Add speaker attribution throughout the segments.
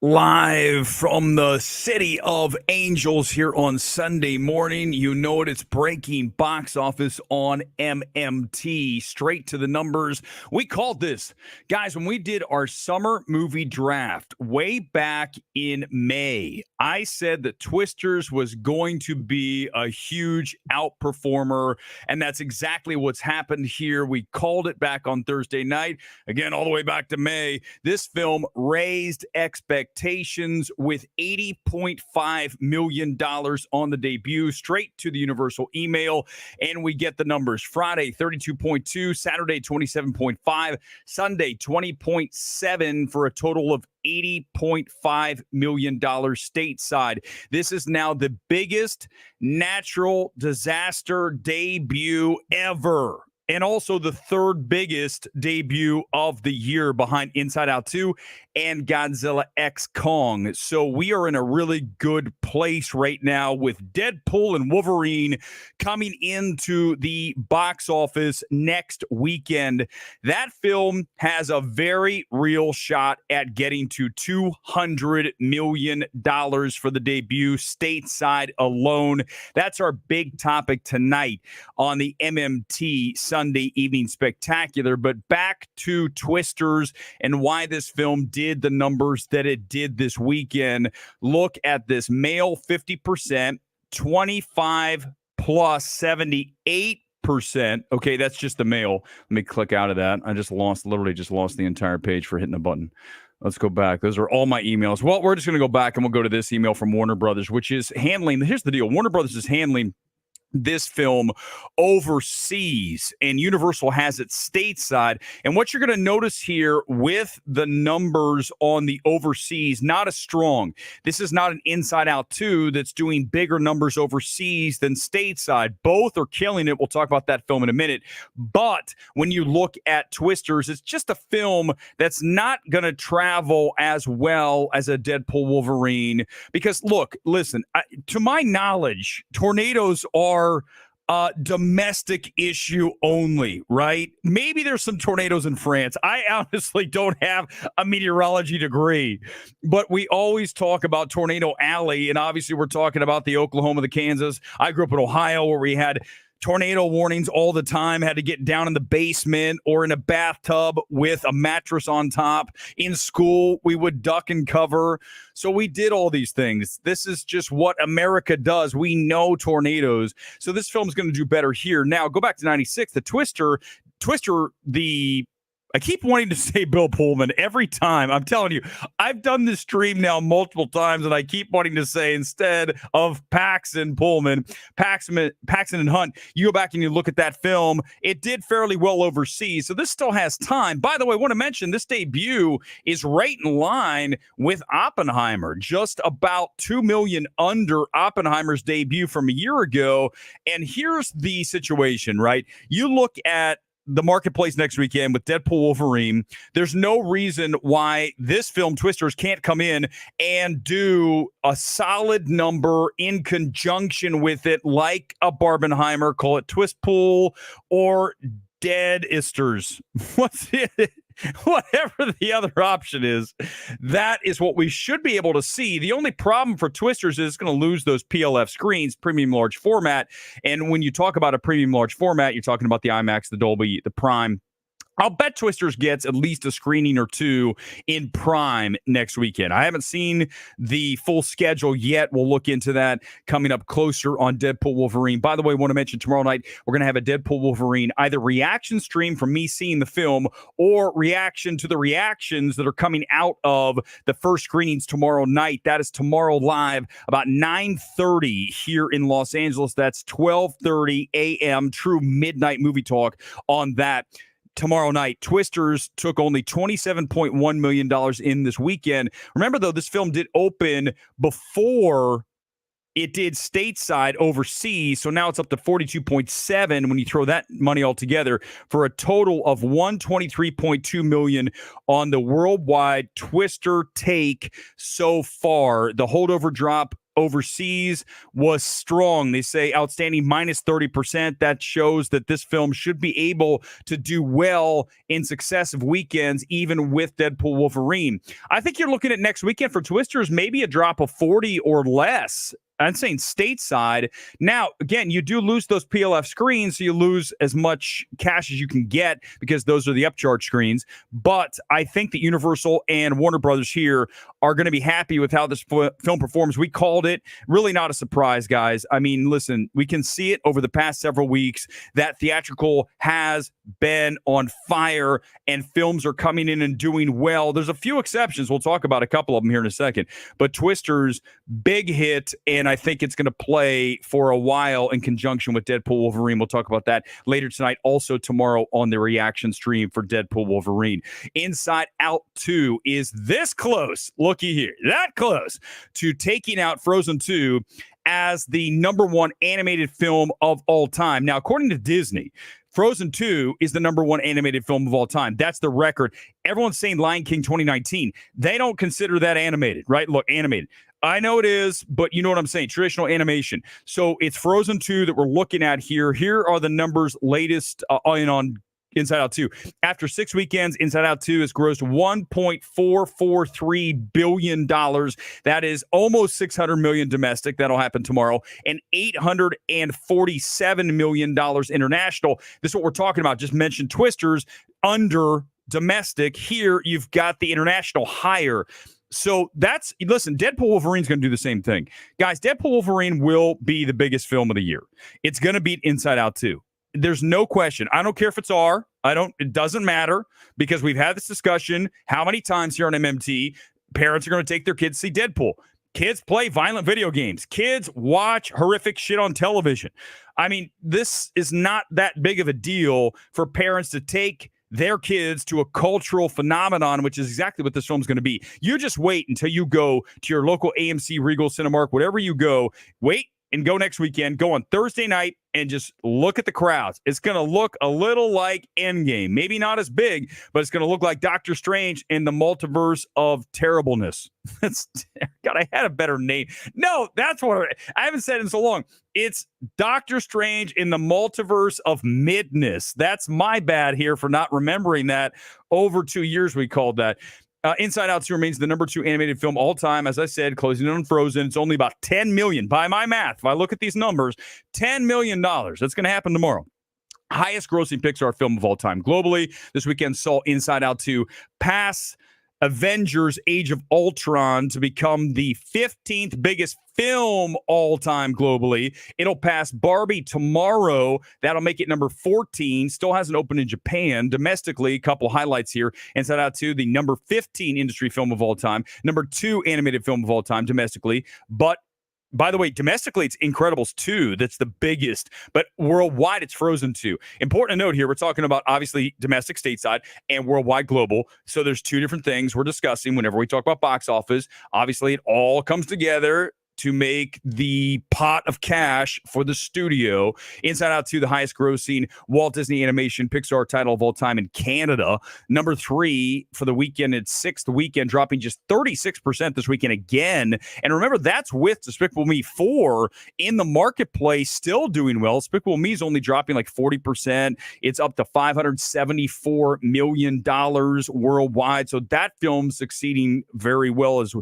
Speaker 1: Live from the City of Angels here on Sunday morning. You know it, it's breaking box office on MMT. Straight to the numbers. We called this, guys, when we did our summer movie draft way back in May. I said that Twisters was going to be a huge outperformer, and that's exactly what's happened here. We called it back on Thursday night. Again, all the way back to May. This film raised expectations with $80.5 million on the debut, straight to the Universal email. And we get the numbers. Friday, 32.2, Saturday, 27.5, Sunday, 20.7 for a total of $80.5 million stateside. This is now the biggest natural disaster debut ever. And also the third biggest debut of the year behind Inside Out 2 and Godzilla X Kong. So we are in a really good place right now with Deadpool and Wolverine coming into the box office next weekend. That film has a very real shot at getting to $200 million for the debut stateside alone. That's our big topic tonight on the MMT Sunday Evening Spectacular. But back to Twisters and why this film did the numbers that it did this weekend. Look at this. Male 50%, 25 plus 78%. Okay, that's just the male. Let me click out of that. I literally just lost the entire page for hitting the button. Let's go back. Those are all my emails. Well, we're just going to go back and we'll go to this email from Warner Brothers, which is handling. Here's the deal. Warner Brothers is handling this film overseas, and Universal has it stateside. And what you're going to notice here with the numbers on the overseas, not as strong. This is not an Inside Out 2 that's doing bigger numbers overseas than stateside. Both are killing it. We'll talk about that film in a minute. But when you look at Twisters, it's just a film that's not going to travel as well as a Deadpool Wolverine. Because listen, to my knowledge, tornadoes are domestic issue only, right? Maybe there's some tornadoes in France. I honestly don't have a meteorology degree, but we always talk about Tornado Alley, and obviously we're talking about the Oklahoma, the Kansas. I grew up in Ohio where we had tornado warnings all the time, had to get down in the basement or in a bathtub with a mattress on top. In school, we would duck and cover. So we did all these things. This is just what America does. We know tornadoes. So this film is going to do better here. Now, go back to 96. The Twister, I keep wanting to say Bill Pullman every time. I'm telling you, I've done this stream now multiple times, and I keep wanting to say instead of Paxton and Hunt. You go back and you look at that film. It did fairly well overseas, so this still has time. By the way, I want to mention this debut is right in line with Oppenheimer, just about 2 million under Oppenheimer's debut from a year ago. And here's the situation, right? You look at the marketplace next weekend with Deadpool Wolverine. There's no reason why this film, Twisters, can't come in and do a solid number in conjunction with it, like a Barbenheimer, call it Twistpool or Dead Isters. Whatever the other option is, that is what we should be able to see. The only problem for Twisters is it's going to lose those PLF screens, premium large format. And when you talk about a premium large format, you're talking about the IMAX, the Dolby, the Prime. I'll bet Twisters gets at least a screening or two in Prime next weekend. I haven't seen the full schedule yet. We'll look into that coming up closer on Deadpool Wolverine. By the way, I want to mention tomorrow night, we're going to have a Deadpool Wolverine, either reaction stream from me seeing the film or reaction to the reactions that are coming out of the first screenings tomorrow night. That is tomorrow live about 9:30 here in Los Angeles. That's 12:30 a.m. True midnight movie talk on that. Tomorrow night, Twisters took only $27.1 million in this weekend. Remember, though, this film did open before it did stateside overseas, so now it's up to 42.7 when you throw that money all together for a total of 123.2 million on the worldwide Twister take so far. The holdover drop overseas was strong. They say outstanding minus 30%. That shows that this film should be able to do well in successive weekends, even with Deadpool Wolverine. I think you're looking at next weekend for Twisters, maybe a drop of 40 or less. I'm saying stateside. Now, again, you do lose those PLF screens, so you lose as much cash as you can get because those are the upcharge screens. But I think that Universal and Warner Brothers here are going to be happy with how this film performs. We called it. Really not a surprise, guys. I mean, listen, we can see it over the past several weeks that theatrical has been on fire and films are coming in and doing well. There's a few exceptions. We'll talk about a couple of them here in a second. But Twisters, big hit, and I think it's going to play for a while in conjunction with Deadpool Wolverine. We'll talk about that later tonight. Also tomorrow on the reaction stream for Deadpool Wolverine. Inside Out 2 is this close, looky here, that close to taking out Frozen 2 as the number one animated film of all time. Now, according to Disney, Frozen 2 is the number one animated film of all time. That's the record. Everyone's saying Lion King 2019. They don't consider that animated, right? Look, animated. I know it is, but you know what I'm saying. Traditional animation. So it's Frozen 2 that we're looking at here. Here are the numbers latest on Inside Out 2. After 6 weekends, Inside Out 2 has grossed $1.443 billion. That is almost $600 million domestic. That'll happen tomorrow. And $847 million international. This is what we're talking about. Just mentioned Twisters under domestic. Here, you've got the international higher. So listen, Deadpool Wolverine's going to do the same thing. Guys, Deadpool Wolverine will be the biggest film of the year. It's going to beat Inside Out 2. There's no question. I don't care if it's R. It doesn't matter because we've had this discussion how many times here on MMT. Parents are going to take their kids to see Deadpool. Kids play violent video games. Kids watch horrific shit on television. I mean, this is not that big of a deal for parents to take their kids to a cultural phenomenon, which is exactly what this film's going to be. You just wait until you go to your local AMC, Regal, Cinemark, whatever you go. Wait and go next weekend. Go on Thursday night and just look at the crowds. It's going to look a little like Endgame. Maybe not as big, but it's going to look like Doctor Strange in the multiverse of terribleness. God, I had a better name. No, that's what I haven't said in so long. It's Doctor Strange in the multiverse of midness. That's my bad here for not remembering that. Over 2 years we called that. Inside Out 2 remains the number 2 animated film all time. As I said, closing in on Frozen. It's only about $10 million. By my math, if I look at these numbers, $10 million. That's going to happen tomorrow. Highest grossing Pixar film of all time globally. This weekend saw Inside Out 2 pass Avengers Age of Ultron to become the 15th biggest film all time globally. It'll pass Barbie tomorrow. That'll make it number 14. Still hasn't opened in Japan. Domestically, a couple highlights here. Inside Out 2, the number 15 industry film of all time. Number 2 animated film of all time domestically. But by the way, domestically, it's Incredibles 2 that's the biggest, but worldwide, it's Frozen 2. Important to note here, we're talking about, obviously, domestic stateside and worldwide global. So there's two different things we're discussing whenever we talk about box office. Obviously, it all comes together to make the pot of cash for the studio. Inside Out 2, the highest grossing Walt Disney Animation Pixar title of all time in Canada. Number 3 for the weekend, its 6th weekend, dropping just 36% this weekend again. And remember, that's with Despicable Me 4 in the marketplace, still doing well. Despicable Me is only dropping like 40%. It's up to $574 million worldwide. So that film's succeeding very well as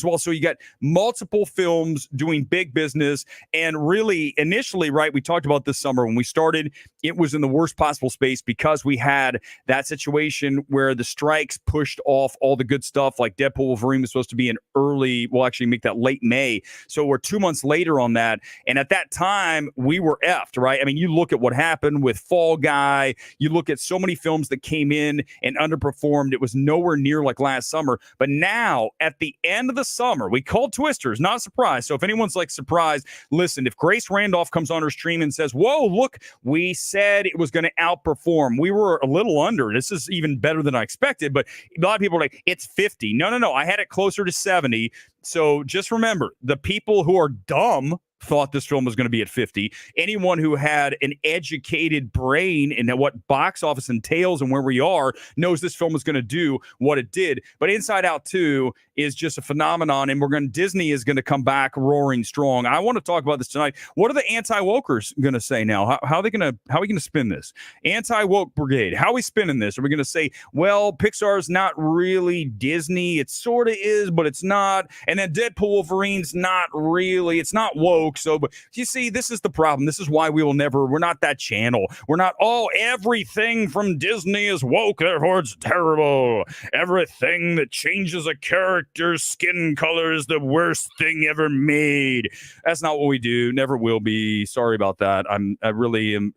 Speaker 1: well. So you got multiple films doing big business. And really, initially, right, we talked about this summer when we started, it was in the worst possible space because we had that situation where the strikes pushed off all the good stuff, like Deadpool Wolverine was supposed to be in early, we'll actually make that late May. So we're 2 months later on that. And at that time, we were effed, right? I mean, you look at what happened with Fall Guy, you look at so many films that came in and underperformed. It was nowhere near like last summer. But now, at the end of the summer, we called Twisters, not a surprise. So if anyone's like surprised, listen, if Grace Randolph comes on her stream and says, whoa, look, we said it was going to outperform. We were a little under. This is even better than I expected. But a lot of people are like, it's 50. No. I had it closer to 70. So just remember, the people who are dumb thought this film was going to be at 50. Anyone who had an educated brain in what box office entails and where we are knows this film was going to do what it did. But Inside Out 2 is just a phenomenon, and Disney is going to come back roaring strong. I want to talk about this tonight. What are the anti-wokers going to say now? How are we going to spin this? Anti-woke brigade. How are we spinning this? Are we going to say, well, Pixar's not really Disney. It sort of is, but it's not. And then Deadpool Wolverine's not really. It's not woke. So, but you see, this is the problem. This is why we're not that channel. We're not, everything from Disney is woke, therefore it's terrible. Everything that changes a character's skin color is the worst thing ever made. That's not what we do. Never will be. Sorry about that. I really am,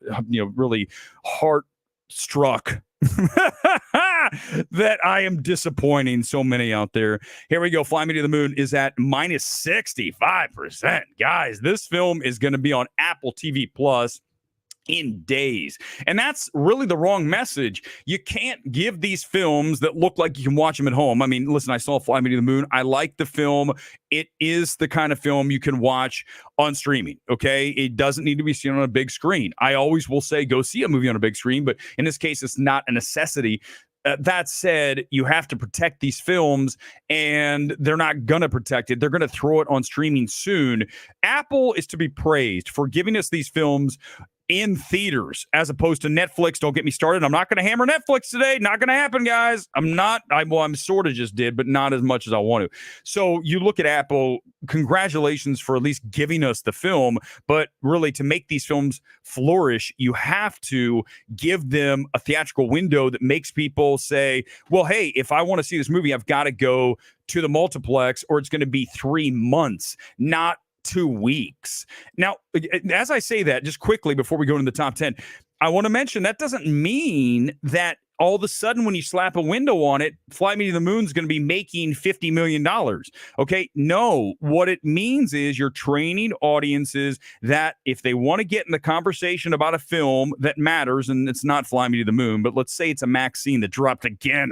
Speaker 1: really heart struck that I am disappointing so many out there. Here we go. Fly Me to the Moon is at minus 65%. Guys, this film is going to be on Apple TV Plus in days. And that's really the wrong message. You can't give these films that look like you can watch them at home. I mean, listen, I saw Fly Me to the Moon. I like the film. It is the kind of film you can watch on streaming, okay? It doesn't need to be seen on a big screen. I always will say go see a movie on a big screen, but in this case, it's not a necessity. That said, you have to protect these films, and they're not going to protect it. They're going to throw it on streaming soon. Apple is to be praised for giving us these films in theaters as opposed to Netflix. Don't get me started. I'm not going to hammer Netflix today. Not going to happen, guys. I'm sort of just did, but not as much as I want to. So you look at Apple, congratulations for at least giving us the film, but really to make these films flourish, you have to give them a theatrical window that makes people say, well, hey, if I want to see this movie, I've got to go to the multiplex, or it's going to be 3 months, not 2 weeks. Now, as I say that, just quickly before we go into the top 10, I want to mention that doesn't mean that all of a sudden when you slap a window on it, Fly Me to the Moon is going to be making $50 million. Okay, no. What it means is you're training audiences that if they want to get in the conversation about a film that matters, and it's not Fly Me to the Moon, but let's say it's a Maxine that dropped again.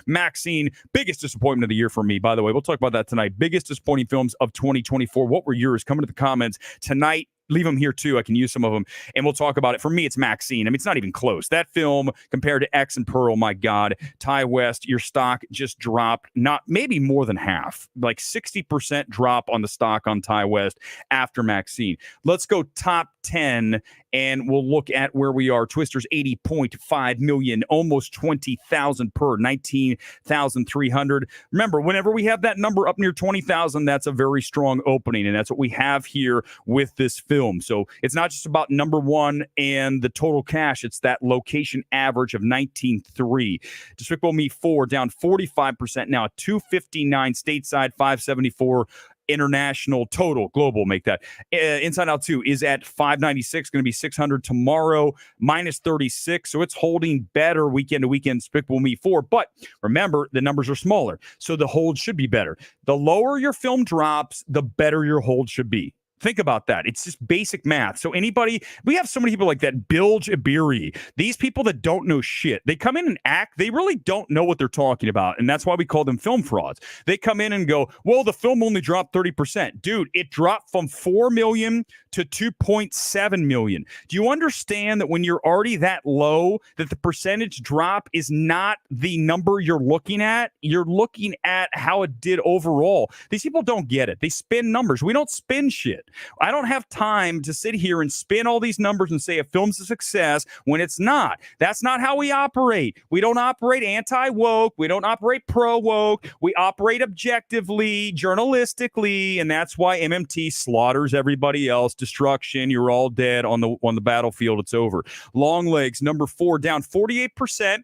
Speaker 1: Maxine, biggest disappointment of the year for me, by the way. We'll talk about that tonight. Biggest disappointing films of 2024. What were yours? Come into the comments tonight. Leave them here too. I can use some of them, and we'll talk about it. For me, it's Maxine. I mean, it's not even close. That film compared to X and Pearl, my God. Ty West, your stock just dropped, maybe more than half, like 60% drop on the stock on Ty West after Maxine. Let's go top 10, and we'll look at where we are. Twister's 80.5 million, almost 20,000 per, 19,300. Remember, whenever we have that number up near 20,000, that's a very strong opening, and that's what we have here with this film. So it's not just about number one and the total cash. It's that location average of 19.3. Despicable Me 4 down 45% now at 259 stateside, 574 international total global. Make that Inside Out 2 is at 596, going to be 600 tomorrow, minus 36, so it's holding better weekend to weekend. Despicable Me 4, but remember the numbers are smaller, so the hold should be better. The lower your film drops, the better your hold should be. Think about that. It's just basic math. So we have so many people like that. Bilge Ibiri. These people that don't know shit. They come in and act. They really don't know what they're talking about. And that's why we call them film frauds. They come in and go, well, the film only dropped 30%. Dude, it dropped from 4 million to 2.7 million. Do you understand that when you're already that low, that the percentage drop is not the number you're looking at? You're looking at how it did overall. These people don't get it. They spin numbers. We don't spin shit. I don't have time to sit here and spin all these numbers and say a film's a success when it's not. That's not how we operate. We don't operate anti-woke. We don't operate pro-woke. We operate objectively, journalistically, and that's why MMT slaughters everybody else. Destruction. You're all dead on the battlefield. It's over. Long Legs, number 4, down 48%,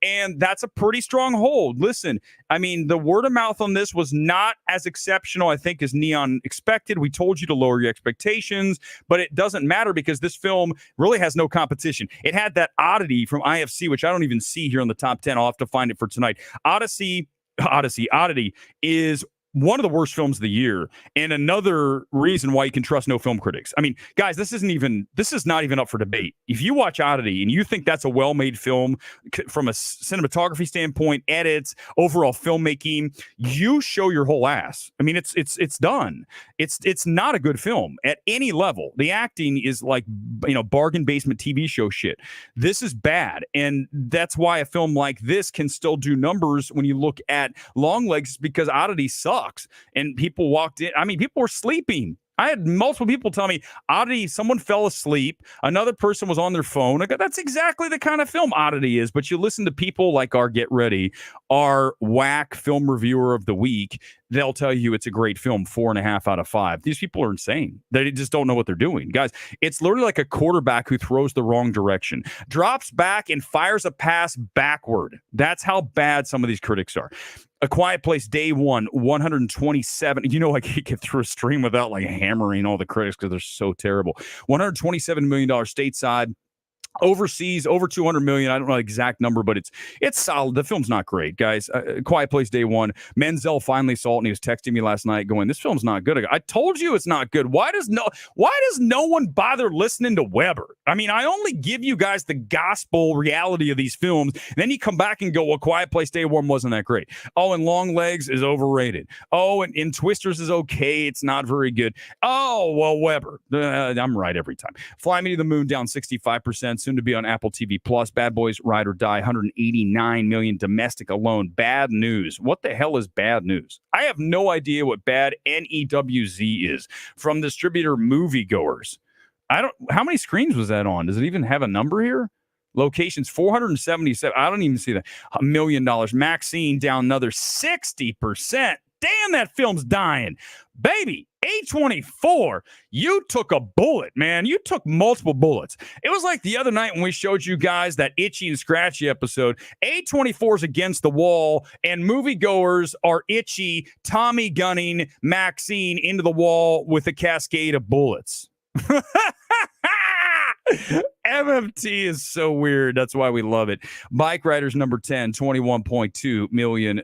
Speaker 1: and that's a pretty strong hold. Listen, I mean, the word of mouth on this was not as exceptional, I think, as Neon expected. We told you to lower your expectations, but it doesn't matter because this film really has no competition. It had that oddity from IFC, which I don't even see here on the top 10. I'll have to find it for tonight. Oddity is one of the worst films of the year, and another reason why you can trust no film critics. I mean, guys, this is not even up for debate. If you watch Oddity and you think that's a well-made film from a cinematography standpoint, edits, overall filmmaking, you show your whole ass. I mean, it's done. It's not a good film at any level. The acting is like, bargain basement TV show shit. This is bad, and that's why a film like this can still do numbers when you look at Longlegs, because Oddity sucks. And people walked in. I mean, people were sleeping. I had multiple people tell me, Oddity, someone fell asleep. Another person was on their phone. I go, that's exactly the kind of film Oddity is. But you listen to people like our Get Ready, our whack film reviewer of the week. They'll tell you it's a great film, 4.5 out of 5. These people are insane. They just don't know what they're doing. Guys, it's literally like a quarterback who throws the wrong direction, drops back and fires a pass backward. That's how bad some of these critics are. A Quiet Place, day one, 127. Like you get through a stream without like hammering all the critics because they're so terrible. $127 million stateside. Overseas, over 200 million. I don't know the exact number, but it's solid. The film's not great, guys. Quiet Place, day one. Menzel finally saw it, and he was texting me last night going, this film's not good. I told you it's not good. Why does no one bother listening to Weber? I mean, I only give you guys the gospel reality of these films. And then you come back and go, well, Quiet Place, day one wasn't that great. Oh, and Longlegs is overrated. Oh, and Twisters is okay. It's not very good. Oh, well, Weber. I'm right every time. Fly Me to the Moon, down 65%. Soon to be on Apple TV Plus. Bad Boys Ride or Die, 189 million domestic alone. Bad news. What the hell is bad news? I have no idea what bad NEWZ is. From distributor Moviegoers. How many screens was that on? Does it even have a number here? Locations 477. I don't even see that. $1 million. Maxine down another 60%. Damn, that film's dying. Baby, A24, you took a bullet, man. You took multiple bullets. It was like the other night when we showed you guys that Itchy and Scratchy episode. A24's against the wall, and moviegoers are Itchy, Tommy gunning Maxine into the wall with a cascade of bullets. MMT is so weird. That's why we love it. Bike Riders number 10, $21.2 million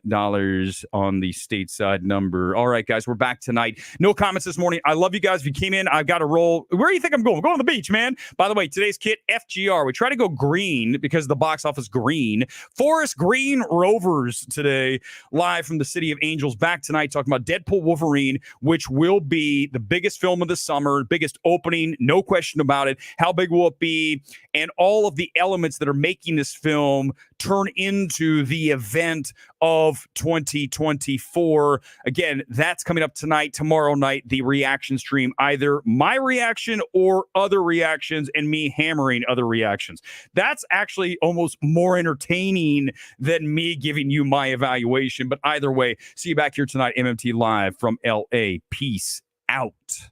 Speaker 1: on the stateside number. All right, guys, we're back tonight. No comments this morning. I love you guys. If you came in, I've got to roll. Where do you think I'm going? I'm going to the beach, man. By the way, today's kit, FGR. We try to go green because the box office green. Forest Green Rovers today, live from the City of Angels. Back tonight talking about Deadpool Wolverine, which will be the biggest film of the summer, biggest opening, no question about it. How big will it be? And all of the elements that are making this film turn into the event of 2024. Again, that's coming up tonight, tomorrow night, the reaction stream, either my reaction or other reactions and me hammering other reactions. That's actually almost more entertaining than me giving you my evaluation. But either way, see you back here tonight, MMT Live from LA. Peace out.